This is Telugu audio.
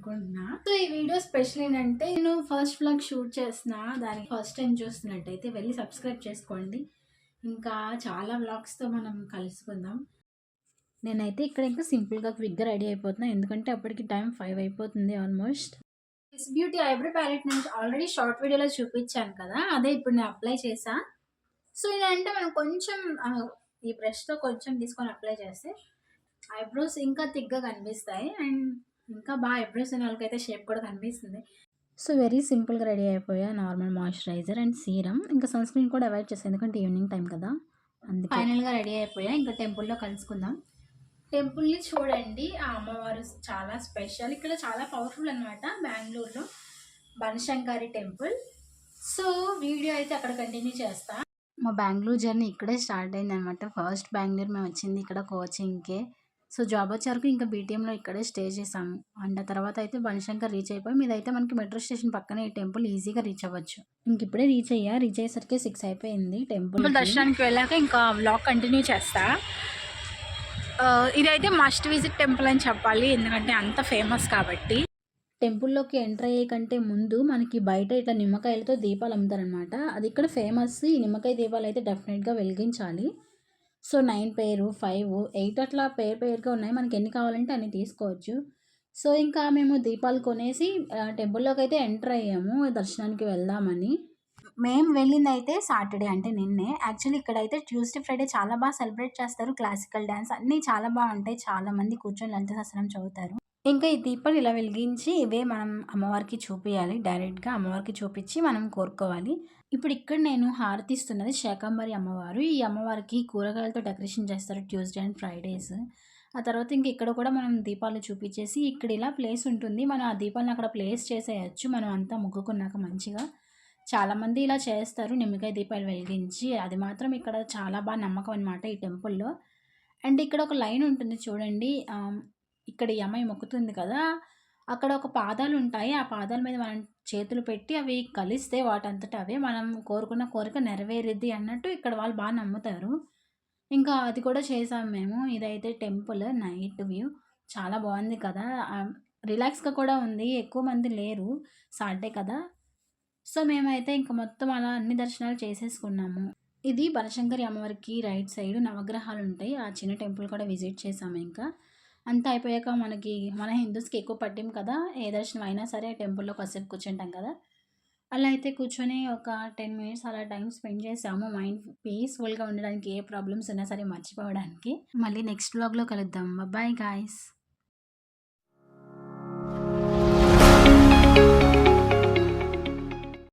అనుకుంటున్నా. సో ఈ వీడియో స్పెషల్ ఏంటంటే నేను ఫస్ట్ వ్లాగ్ షూట్ చేస్తున్నా. దానికి ఫస్ట్ టైం చూస్తున్నట్టయితే వెళ్ళి సబ్స్క్రైబ్ చేసుకోండి. ఇంకా చాలా వ్లాగ్స్తో మనం కలుసుకుందాం. నేనైతే ఇక్కడ ఇంకా సింపుల్గా క్విక్గా రెడీ అయిపోతున్నా, ఎందుకంటే అప్పటికి టైం 5 అయిపోతుంది almost. This beauty eyebrow palette నుంచి ఆల్రెడీ షార్ట్ వీడియోలో చూపించాను కదా, అదే ఇప్పుడు నేను అప్లై చేసా. సో ఇదంటే మనం కొంచెం ఈ బ్రష్తో కొంచెం తీసుకొని అప్లై చేస్తే ఐబ్రోస్ ఇంకా థిక్గా కనిపిస్తాయి అండ్ ఇంకా బాగా ఐబ్రోస్ ఉన్న వాళ్ళకైతే షేప్ కూడా కనిపిస్తుంది. సో వెరీ సింపుల్గా రెడీ అయిపోయా. నార్మల్ మాయిశ్చరైజర్ అండ్ సీరం, ఇంకా సన్ స్క్రీన్ కూడా అవాయిడ్ చేస్తాను ఎందుకంటే ఈవినింగ్ టైం కదా, అందుకే ఫైనల్గా రెడీ అయిపోయా. ఇంకా టెంపుల్లో కలుసుకుందాం. టెంపుల్ని చూడండి, ఆ అమ్మవారు చాలా స్పెషల్, ఇక్కడ చాలా పవర్ఫుల్ అనమాట. బెంగళూరులో బనశంకరి టెంపుల్. సో వీడియో అయితే అక్కడ కంటిన్యూ చేస్తా. మా బెంగళూరు జర్నీ ఇక్కడే స్టార్ట్ అయింది అనమాట. ఫస్ట్ బెంగళూరు మేము వచ్చింది ఇక్కడ కోచింగ్కే. సో జాబ్ వచ్చేవరకు ఇంకా బీటీఎంలో ఇక్కడే స్టే చేసాము. అండ్ తర్వాత అయితే బనశంకర్ రీచ్ అయిపోయి, మీదైతే మనకి మెట్రో స్టేషన్ పక్కనే ఈ టెంపుల్ ఈజీగా రీచ్ అవ్వచ్చు. ఇంక ఇప్పుడే రీచ్ అయ్యేసరికి 6 అయిపోయింది. టెంపుల్ దర్శనానికి వెళ్ళాక ఇంకా వ్లాగ్ కంటిన్యూ చేస్తా. ఇదైతే మస్ట్ విజిట్ టెంపుల్ అని చెప్పాలి, ఎందుకంటే అంత ఫేమస్ కాబట్టి. టెంపుల్లోకి ఎంటర్ అయ్యే కంటే ముందు మనకి బయట ఇట్లా నిమ్మకాయలతో దీపాలు అమ్ముతారనమాట. అది ఇక్కడ ఫేమస్. ఈ నిమ్మకాయ దీపాలు అయితే డెఫినెట్గా వెలిగించాలి. సో 9 పేరు, 5, 8 అట్లా పేరుగా ఉన్నాయి. మనకి ఎన్ని కావాలంటే అన్ని తీసుకోవచ్చు. సో ఇంకా మేము దీపాలు కొనేసి టెంపుల్లోకి అయితే ఎంటర్ అయ్యాము దర్శనానికి వెళ్దామని. మేము వెళ్ళింది అయితే సాటర్డే, అంటే నిన్నే. యాక్చువల్లీ ఇక్కడైతే ట్యూస్డే, ఫ్రైడే చాలా బాగా సెలబ్రేట్ చేస్తారు. క్లాసికల్ డ్యాన్స్ అన్నీ చాలా బాగుంటాయి. చాలామంది కూర్చొని లలిత సహస్రనామం చదువుతారు. ఇంకా ఈ దీపాలు ఇలా వెలిగించి ఇవే మనం అమ్మవారికి చూపించాలి. డైరెక్ట్గా అమ్మవారికి చూపించి మనం కోరుకోవాలి. ఇప్పుడు ఇక్కడ నేను హారతిస్తున్నది శాకంబరి అమ్మవారు. ఈ అమ్మవారికి కూరగాయలతో డెకరేషన్ చేస్తారు ట్యూస్డే అండ్ ఫ్రైడేస్. ఆ తర్వాత ఇంక ఇక్కడ కూడా మనం దీపాలు చూపించేసి, ఇక్కడ ఇలా ప్లేస్ ఉంటుంది, మనం ఆ దీపాలను అక్కడ ప్లేస్ చేసేయచ్చు. మనం అంతా మొక్కుకున్నాక మంచిగా చాలామంది ఇలా చేస్తారు, నిమ్మకాయ దీపాలు వెలిగించి. అది మాత్రం ఇక్కడ చాలా బాగా నమ్మకం అనమాట ఈ టెంపుల్లో. అండ్ ఇక్కడ ఒక లైన్ ఉంటుంది చూడండి, ఇక్కడ ఈ అమ్మాయి మొక్కుతుంది కదా, అక్కడ ఒక పాదాలు ఉంటాయి. ఆ పాదాల మీద మనం చేతులు పెట్టి అవి కలిస్తే వాటంతట అవే మనం కోరుకున్న కోరిక నెరవేరుద్ది అన్నట్టు ఇక్కడ వాళ్ళు బాగా నమ్ముతారు. ఇంకా అది కూడా చేసాం మేము. ఇదైతే టెంపుల్ నైట్ వ్యూ చాలా బాగుంది కదా, రిలాక్స్గా కూడా ఉంది. ఎక్కువ మంది లేరు, సాటర్డే కదా. సో మేమైతే ఇంకా మొత్తం అలా అన్ని దర్శనాలు చేసేసుకున్నాము. ఇది బనశంకరి అమ్మవారికి రైట్ సైడ్ నవగ్రహాలు ఉంటాయి. ఆ చిన్న టెంపుల్ కూడా విజిట్ చేసాము. ఇంకా అంతా అయిపోయాక మన హిందూస్కి ఎక్కువ పట్టిం కదా, ఏ దర్శనం అయినా సరే టెంపుల్లో కాసేపు కూర్చుంటాం కదా, అలా అయితే కూర్చొని ఒక 10 మినిట్స్ అలా టైం స్పెండ్ చేసాము. మైండ్ పీస్ఫుల్గా ఉండడానికి, ఏ ప్రాబ్లమ్స్ ఉన్నా సరే మర్చిపోవడానికి. మళ్ళీ నెక్స్ట్ వ్లాగ్లో కలుద్దాం. Bye guys.